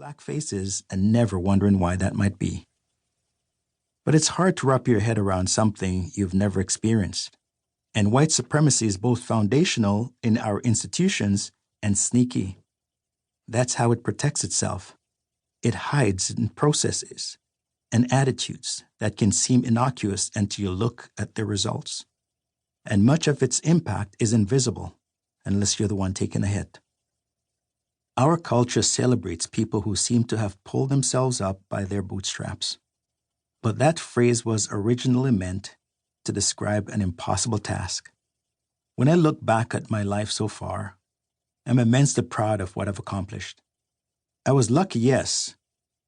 black faces and never wondering why that might be. But it's hard to wrap your head around something you've never experienced. And white supremacy is both foundational in our institutions and sneaky. That's how it protects itself. It hides in processes and attitudes that can seem innocuous until you look at the results. And much of its impact is invisible unless you're the one taking the hit. Our culture celebrates people who seem to have pulled themselves up by their bootstraps. But that phrase was originally meant to describe an impossible task. When I look back at my life so far, I'm immensely proud of what I've accomplished. I was lucky, yes,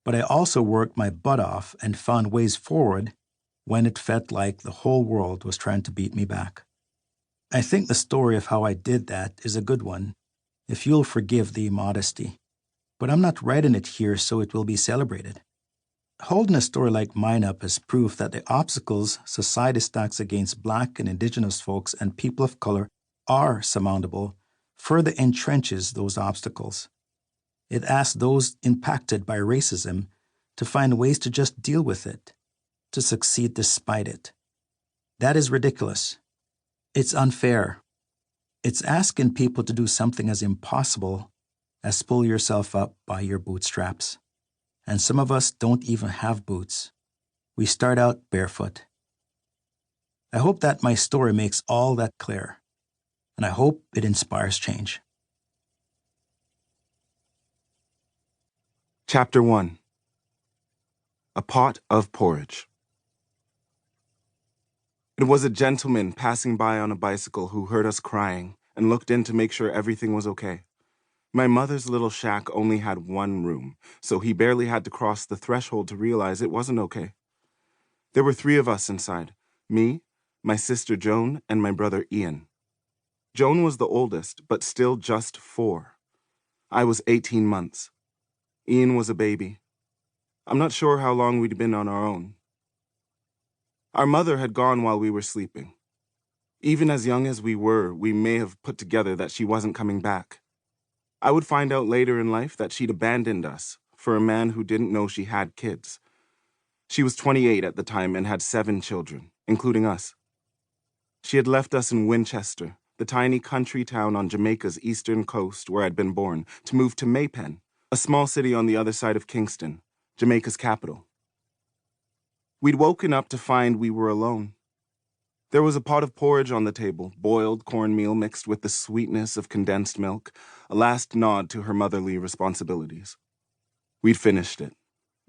but I also worked my butt off and found ways forward when it felt like the whole world was trying to beat me back. I think the story of how I did that is a good one, if you'll forgive the modesty. But I'm not writing it here so it will be celebrated. Holding a story like mine up as proof that the obstacles society stacks against Black and Indigenous folks and people of color are surmountable further entrenches those obstacles. It asks those impacted by racism to find ways to just deal with it, to succeed despite it. That is ridiculous. It's unfair. It's asking people to do something as impossible as pull yourself up by your bootstraps. And some of us don't even have boots. We start out barefoot. I hope that my story makes all that clear, and I hope it inspires change. Chapter 1. A Pot of Porridge. It was a gentleman passing by on a bicycle who heard us crying and looked in to make sure everything was okay. My mother's little shack only had one room, so he barely had to cross the threshold to realize it wasn't okay. There were 3 of us inside, me, my sister Joan, and my brother Ian. Joan was the oldest, but still just 4. I was 18 months. Ian was a baby. I'm not sure how long we'd been on our own. Our mother had gone while we were sleeping. Even as young as we were, we may have put together that she wasn't coming back. I would find out later in life that she'd abandoned us for a man who didn't know she had kids. She was 28 at the time and had 7 children, including us. She had left us in Winchester, the tiny country town on Jamaica's eastern coast where I'd been born, to move to Maypen, a small city on the other side of Kingston, Jamaica's capital. We'd woken up to find we were alone. There was a pot of porridge on the table, boiled cornmeal mixed with the sweetness of condensed milk, a last nod to her motherly responsibilities. We'd finished it,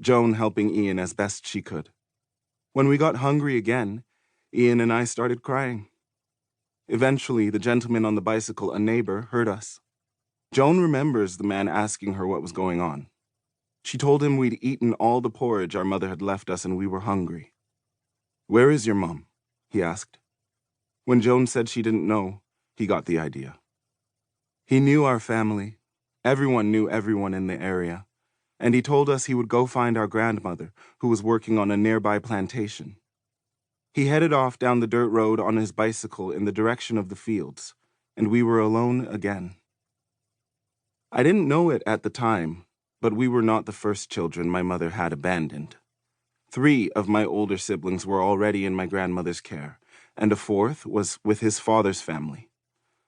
Joan helping Ian as best she could. When we got hungry again, Ian and I started crying. Eventually, the gentleman on the bicycle, a neighbor, heard us. Joan remembers the man asking her what was going on. She told him we'd eaten all the porridge our mother had left us and we were hungry. "Where is your mom?" he asked. When Joan said she didn't know, he got the idea. He knew our family. Everyone knew everyone in the area. And he told us he would go find our grandmother, who was working on a nearby plantation. He headed off down the dirt road on his bicycle in the direction of the fields, and we were alone again. I didn't know it at the time, but we were not the first children my mother had abandoned. 3 of my older siblings were already in my grandmother's care, and a 4th was with his father's family.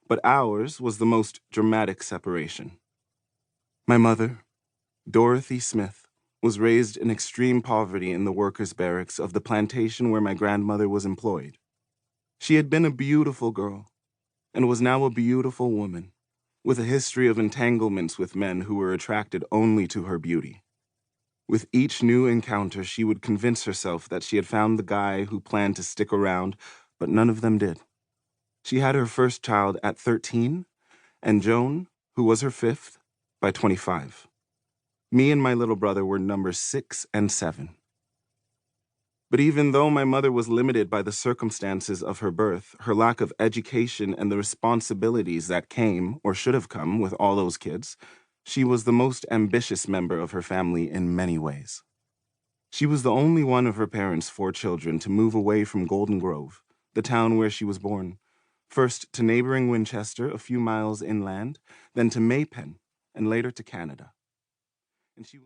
But ours was the most dramatic separation. My mother, Dorothy Smith, was raised in extreme poverty in the workers' barracks of the plantation where my grandmother was employed. She had been a beautiful girl, and was now a beautiful woman, with a history of entanglements with men who were attracted only to her beauty. With each new encounter, she would convince herself that she had found the guy who planned to stick around, but none of them did. She had her first child at 13, and Joan, who was her 5th, by 25. Me and my little brother were numbers 6 and 7. But even though my mother was limited by the circumstances of her birth, her lack of education, and the responsibilities that came, or should have come, with all those kids, she was the most ambitious member of her family in many ways. She was the only one of her parents' 4 children to move away from Golden Grove, the town where she was born, first to neighboring Winchester a few miles inland, then to Maypen, and later to Canada. And she was